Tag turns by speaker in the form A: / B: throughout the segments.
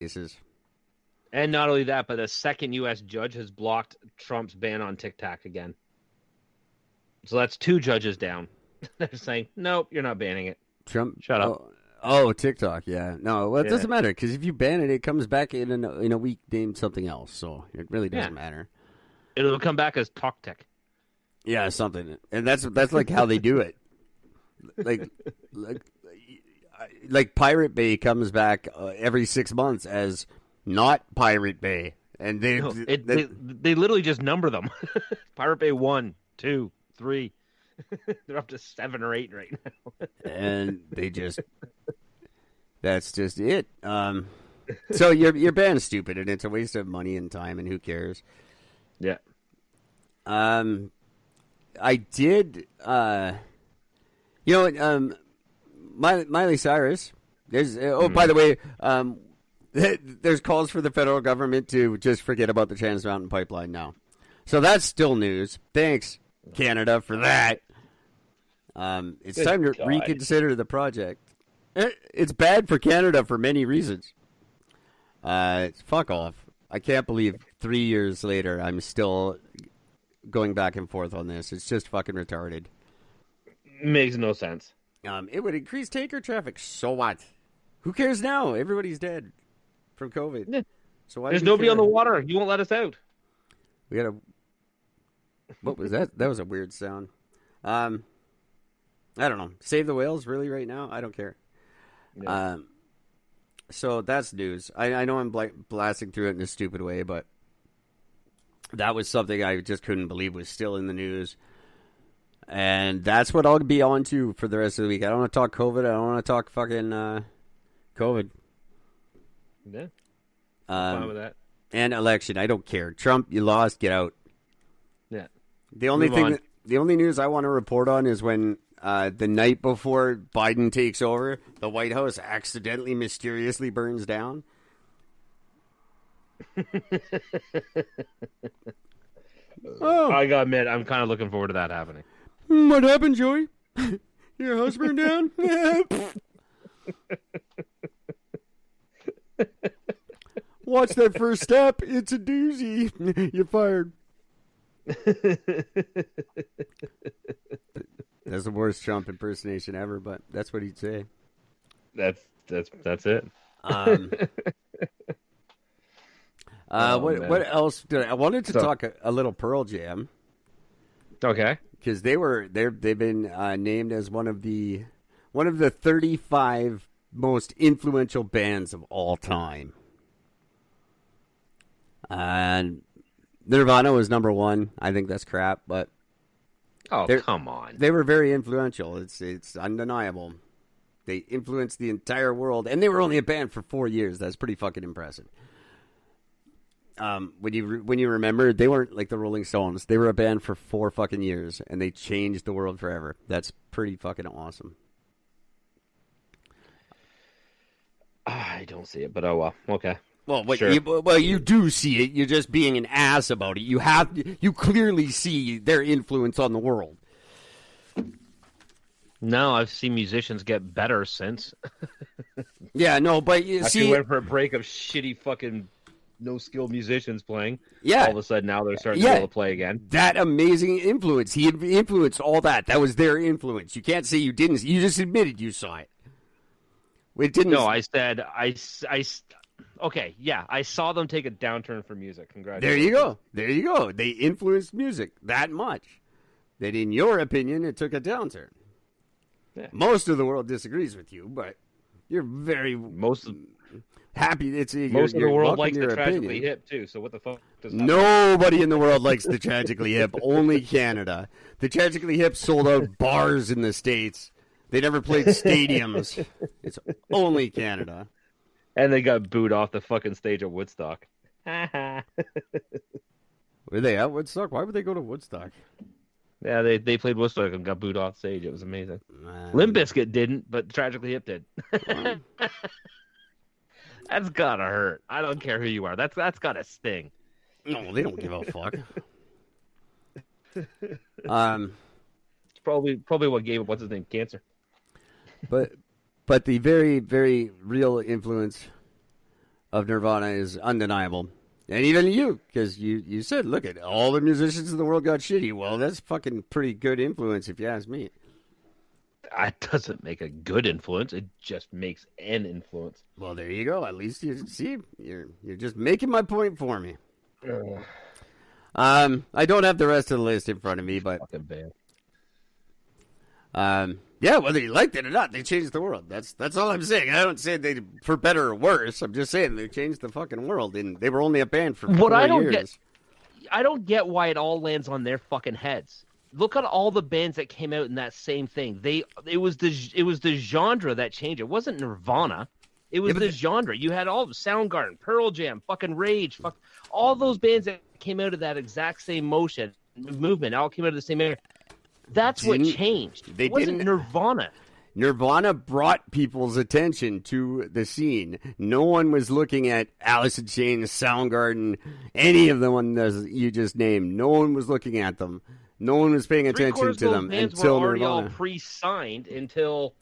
A: cases.
B: And not only that, but a second U.S. judge has blocked Trump's ban on TikTok again. So that's 2 judges down. They're saying, nope, you're not banning it.
A: Trump.
B: Shut up.
A: Oh, TikTok. Yeah. No, well, it
B: Yeah.
A: doesn't matter because if you ban it, it comes back in a week named something else. So it really doesn't matter.
B: It'll come back as TalkTech.
A: Yeah, something, and that's like how they do it. Like Pirate Bay comes back every 6 months as not Pirate Bay, and they
B: literally just number them. Pirate Bay 1, 2, 3. They're up to 7 or 8 right now.
A: And that's just it. So your band's stupid, and it's a waste of money and time, and who cares?
B: Yeah.
A: I did. Miley Cyrus. There's. By the way, there's calls for the federal government to just forget about the Trans Mountain Pipeline now. So that's still news. Thanks, Canada, for that. It's
B: Good
A: time to
B: God.
A: reconsider the project. It's bad for Canada for many reasons. Fuck off. I can't believe 3 years later I'm still going back and forth on this. It's just fucking retarded.
B: Makes no sense.
A: It would increase tanker traffic. So what? Who cares now? Everybody's dead from COVID.
B: Yeah.
A: So why
B: There's
A: do we
B: nobody
A: care?
B: on the water. You won't let us out.
A: We gotta. What was that? That was a weird sound. I don't know. Save the whales, really, right now? I don't care.
B: Yeah.
A: So that's news. I know I'm blasting through it in a stupid way, but that was something I just couldn't believe was still in the news. And that's what I'll be on to for the rest of the week. I don't want to talk COVID. I don't want to talk fucking COVID.
B: Yeah. I'm fine with that.
A: And election. I don't care. Trump, you lost. Get out.
B: Yeah.
A: The only news I want to report on is when the night before Biden takes over, the White House accidentally, mysteriously burns down.
B: I gotta admit, I'm kind of looking forward to that happening.
A: What happened, Joey? Your house burned down? Watch that first step. It's a doozy. You're fired. That's the worst Trump impersonation ever, but that's what he'd say.
B: That's it.
A: What else did I wanted to talk a little Pearl Jam.
B: Okay.
A: Because they've been named as one of the 35 most influential bands of all time. And Nirvana was number 1. I think that's crap, but
B: come on.
A: they were very influential. It's undeniable. They influenced the entire world, and they were only a band for 4 years. That's pretty fucking impressive. When you remember, they weren't like the Rolling Stones. They were a band for 4 fucking years, and they changed the world forever. That's pretty fucking awesome.
B: I don't see it, but oh well. Okay.
A: Well,
B: Sure.
A: you do see it. You're just being an ass about it. You clearly see their influence on the world.
B: No, I've seen musicians get better since.
A: Yeah, no, but you
B: After
A: see,
B: we went for a break of shitty fucking no-skill musicians playing.
A: Yeah.
B: All of a sudden now they're starting to be able to play again.
A: That amazing influence. He influenced all that. That was their influence. You can't say you didn't. You just admitted you saw it. It didn't.
B: No, I said okay, yeah, I saw them take a downturn for music. Congratulations.
A: There you go. They influenced music that much that, in your opinion, it took a downturn. Yeah. Most of the world disagrees with you, but you're very happy.
B: Most of the world likes the Tragically Hip too. So what the fuck does that
A: Nobody in the world likes the Tragically Hip. Only Canada. The Tragically Hip sold out bars in the States. They never played stadiums. It's only Canada.
B: And they got booed off the fucking stage at Woodstock.
A: Were they at Woodstock? Why would they go to Woodstock?
B: Yeah, they played Woodstock and got booed off stage. It was amazing. Limp Bizkit didn't, but Tragically Hip did. That's gotta hurt. I don't care who you are. That's gotta sting.
A: No, they don't give a fuck.
B: It's probably what gave what's his name cancer.
A: But the very, very real influence of Nirvana is undeniable. And even you, because you said, look at all the musicians in the world got shitty. Well, that's fucking pretty good influence if you ask me.
B: It doesn't make a good influence. It just makes an influence.
A: Well, there you go. At least you see, you're just making my point for me. I don't have the rest of the list in front of me, but
B: fucking band.
A: Yeah, whether you liked it or not, they changed the world. That's all I'm saying. I don't say they for better or worse. I'm just saying they changed the fucking world, and they were only a band for 4 years.
B: I don't get why it all lands on their fucking heads. Look at all the bands that came out in that same thing. It was the genre that changed. It wasn't Nirvana. It was the genre. You had all of Soundgarden, Pearl Jam, fucking Rage, all those bands that came out of that exact same movement. All came out of the same era. That's what changed. It wasn't Nirvana.
A: Nirvana brought people's attention to the scene. No one was looking at Alice in Chains, Soundgarden, any of the ones you just named. No one was looking at them. No one was paying attention to them until
B: were already
A: Nirvana.
B: all pre-signed until.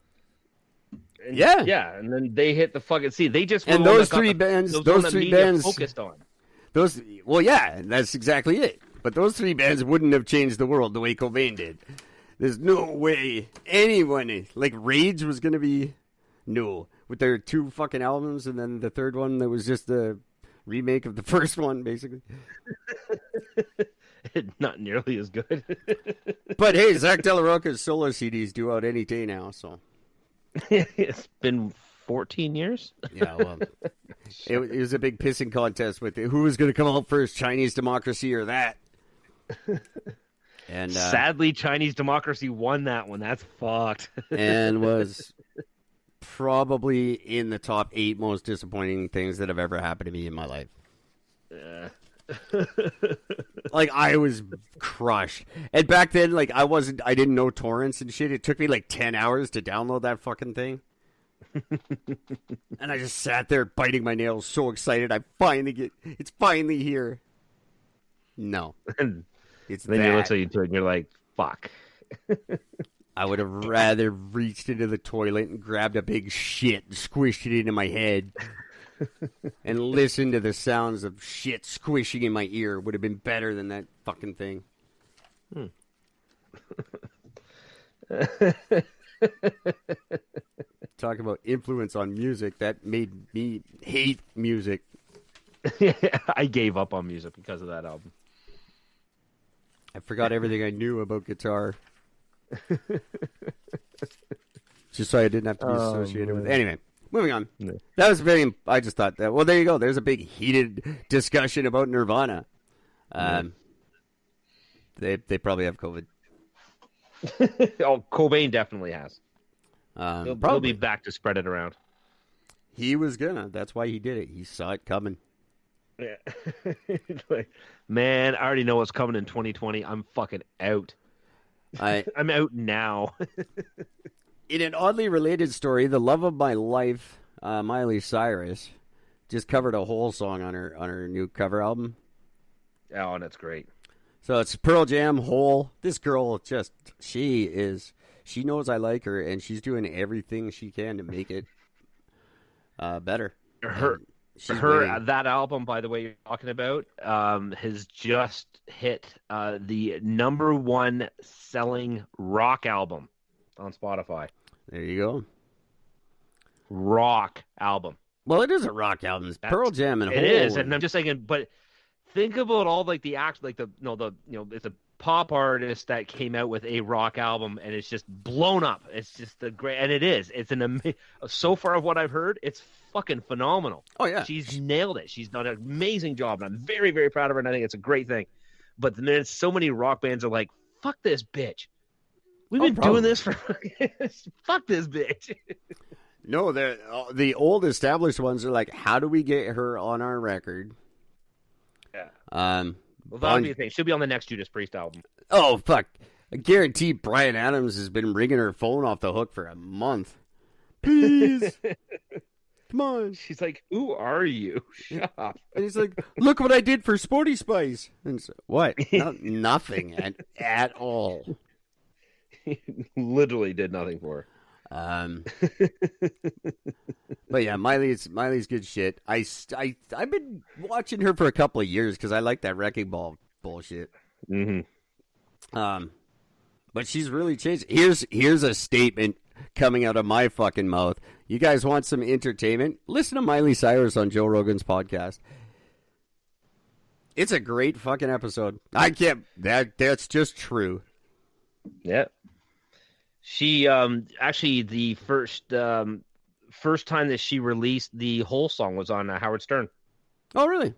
A: Yeah,
B: and then they hit the fucking scene. They just
A: and those three bands
B: focused on.
A: That's exactly it. But those 3 bands wouldn't have changed the world the way Cobain did. There's no way anyone like Rage was gonna be with their 2 fucking albums, and then the third one that was just a remake of the first one, basically.
B: Not nearly as good.
A: But hey, Zach De La Rocha's solo CDs due out any day now, so
B: it's been 14 years.
A: Yeah, well, it was a big pissing contest with who was going to come out first, Chinese Democracy or that. And
B: sadly, Chinese Democracy won that one. That's fucked.
A: And was probably in the top 8 most disappointing things that have ever happened to me in my life. Like, I was crushed. And back then, like, I didn't know torrents and shit. It took me like 10 hours to download that fucking thing. And I just sat there biting my nails, so excited. It's finally here. No. It's
B: then you look at you and you're like, fuck.
A: I would have rather reached into the toilet and grabbed a big shit and squished it into my head. And listened to the sounds of shit squishing in my ear. Would have been better than that fucking thing. Talk about influence on music. That made me hate music.
B: I gave up on music because of that album.
A: I forgot everything I knew about guitar. Just so I didn't have to be associated with it. Anyway, moving on. No. That was I just thought that. Well, there you go. There's a big heated discussion about Nirvana. They probably have COVID.
B: Oh, Cobain definitely has. He'll be back to spread it around.
A: He was gonna. That's why he did it. He saw it coming.
B: Yeah. Man, I already know what's coming in 2020. I'm fucking out. I'm out now.
A: In an oddly related story, the love of my life, Miley Cyrus, just covered a whole song on her new cover album.
B: Oh, and that's great.
A: So it's Pearl Jam, Hole. This girl she knows I like her, and she's doing everything she can to make it better.
B: That album, by the way, you're talking about, has just hit the #1 selling rock album on Spotify.
A: There you go.
B: Rock album.
A: Well, it is a rock album. It's Pearl Jam and Hole.
B: It is, and I'm just saying, but think about all like the act, like it's a pop artist that came out with a rock album and it's just blown up. It's just the great, and it is. It's so far of what I've heard, it's fucking phenomenal.
A: Oh yeah,
B: she's nailed it. She's done an amazing job, and I'm very, very proud of her. And I think it's a great thing. But then so many rock bands are like, "Fuck this bitch. We've been doing this for fuck this bitch."
A: No, the old established ones are like, "How do we get her on our record?"
B: Yeah. Well, that'll be the thing. She'll be on the next Judas Priest album.
A: Oh, fuck. I guarantee Bryan Adams has been ringing her phone off the hook for a month. Please. Come on.
B: She's like, who are you? Shut up.
A: And he's like, look what I did for Sporty Spice. And so, what? Nothing at all.
B: He literally did nothing for
A: Um, but yeah, Miley's good shit. I've been watching her for a couple of years because I like that wrecking ball bullshit. But she's really changed. Here's a statement coming out of my fucking mouth. You guys want some entertainment? Listen to Miley Cyrus on Joe Rogan's podcast. It's a great fucking episode. I can't. That's just true.
B: Yeah. She actually the first time that she released the whole song was on Howard Stern.
A: Oh, really?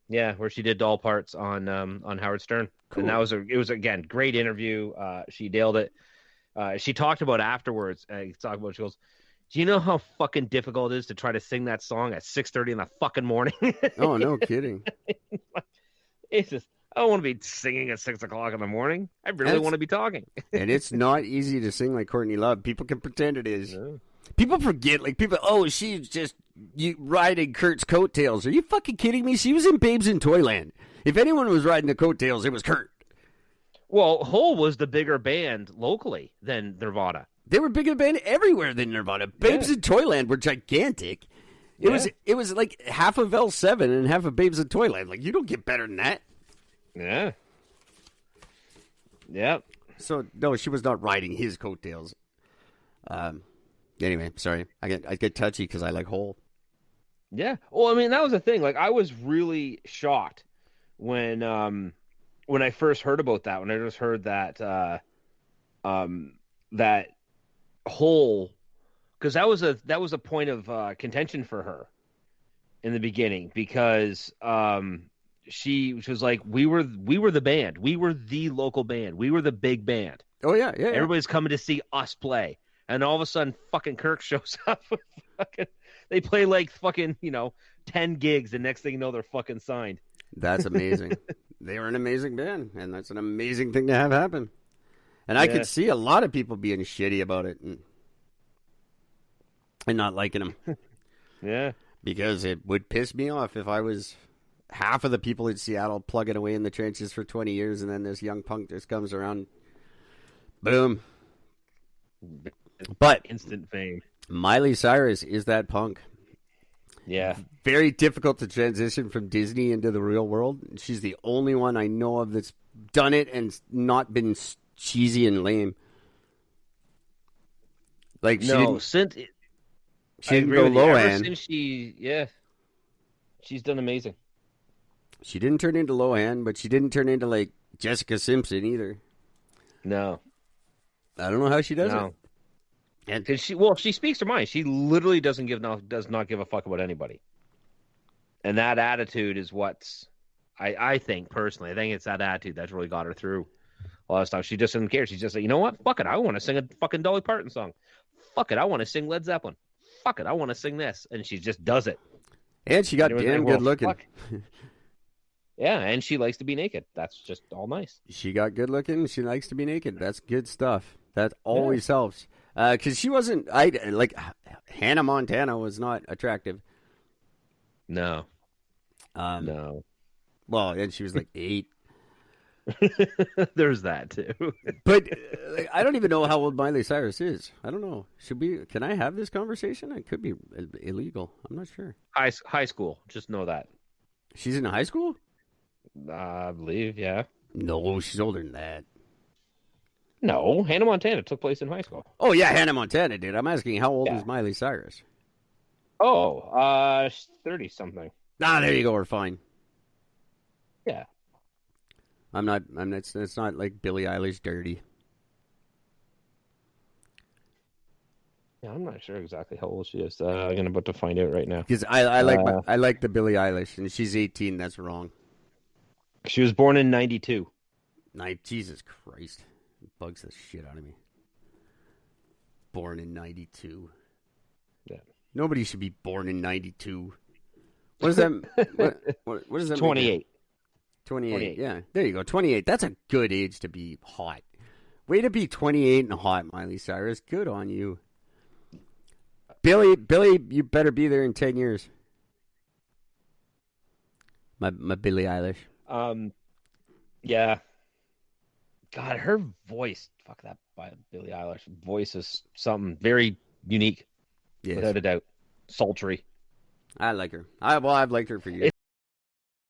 B: Yeah, where she did doll parts on Howard Stern. Cool. And it was again great interview. She nailed it. She talked about afterwards. She goes, "Do you know how fucking difficult it is to try to sing that song at 6:30 in the fucking morning?"
A: Oh, no kidding.
B: It's just, I don't want to be singing at 6 o'clock in the morning. I really want to be talking.
A: And it's not easy to sing like Courtney Love. People can pretend it is. Yeah. People forget, she's just riding Kurt's coattails. Are you fucking kidding me? She was in Babes in Toyland. If anyone was riding the coattails, it was Kurt.
B: Well, Hole was the bigger band locally than Nirvana.
A: They were bigger band everywhere than Nirvana. Babes in Toyland were gigantic. It was like half of L7 and half of Babes in Toyland. Like, you don't get better than that.
B: Yeah. Yeah.
A: So no, she was not riding his coattails. Anyway, sorry. I get touchy because I like Hole.
B: Yeah. Well, I mean, that was the thing. Like, I was really shocked when I first heard about that. When I just heard that that Hole, because that was a point of contention for her in the beginning, because she was like, we were the band, we were the local band, we were the big band.
A: Oh yeah.
B: Everybody's coming to see us play, and all of a sudden, fucking Kirk shows up. They play like fucking 10 gigs, and next thing you know, they're fucking signed.
A: That's amazing. They were an amazing band, and that's an amazing thing to have happen. And I could see a lot of people being shitty about it and not liking them.
B: Yeah.
A: Because it would piss me off if I was half of the people in Seattle plugging away in the trenches for 20 years, and then this young punk just comes around. Boom. But
B: instant fame.
A: Miley Cyrus is that punk.
B: Yeah.
A: Very difficult to transition from Disney into the real world. She's the only one I know of that's done it and not been cheesy and lame. Like, she didn't go low end.
B: She's done amazing.
A: She didn't turn into Lohan, but she didn't turn into like Jessica Simpson either.
B: No.
A: I don't know how she does it.
B: Because she speaks her mind. She literally does not give a fuck about anybody. And that attitude is what's, I think personally, I think it's that attitude that's really got her through a lot of stuff. She just doesn't care. She's just like, you know what? Fuck it. I want to sing a fucking Dolly Parton song. Fuck it. I want to sing Led Zeppelin. Fuck it. I want to sing this. And she just does it.
A: And she got damn good looking.
B: Yeah, and she likes to be naked. That's just all nice.
A: She got good looking. She likes to be naked. That's good stuff. That always helps. Because she wasn't, Hannah Montana was not attractive.
B: No.
A: No. Well, and she was like 8.
B: There's that too.
A: But I don't even know how old Miley Cyrus is. I don't know. Can I have this conversation? It could be illegal. I'm not sure.
B: High school. Just know that.
A: She's in high school?
B: I believe, yeah.
A: No, she's older than that.
B: No, Hannah Montana took place in high school.
A: Oh, yeah, Hannah Montana did. I'm asking, how old is Miley Cyrus?
B: Oh, 30-something.
A: Ah, there you go. We're fine.
B: Yeah.
A: It's not like Billie Eilish dirty.
B: Yeah, I'm not sure exactly how old she is. I'm about to find out right now.
A: Because I like the Billie Eilish, and she's 18. That's wrong.
B: She was born in 92.
A: Jesus Christ. It bugs the shit out of me. Born in 92.
B: Yeah.
A: Nobody should be born in 92. What does that what does that
B: 28.
A: 28. Yeah. There you go. 28. That's a good age to be hot. Way to be 28 and hot, Miley Cyrus. Good on you. Billy, you better be there in 10 years. My Billie Eilish.
B: Yeah. God, her voice. Fuck that by Billie Eilish. Voice is something very unique,
A: Yes.
B: without a doubt. Sultry.
A: I like her. I've liked her for years.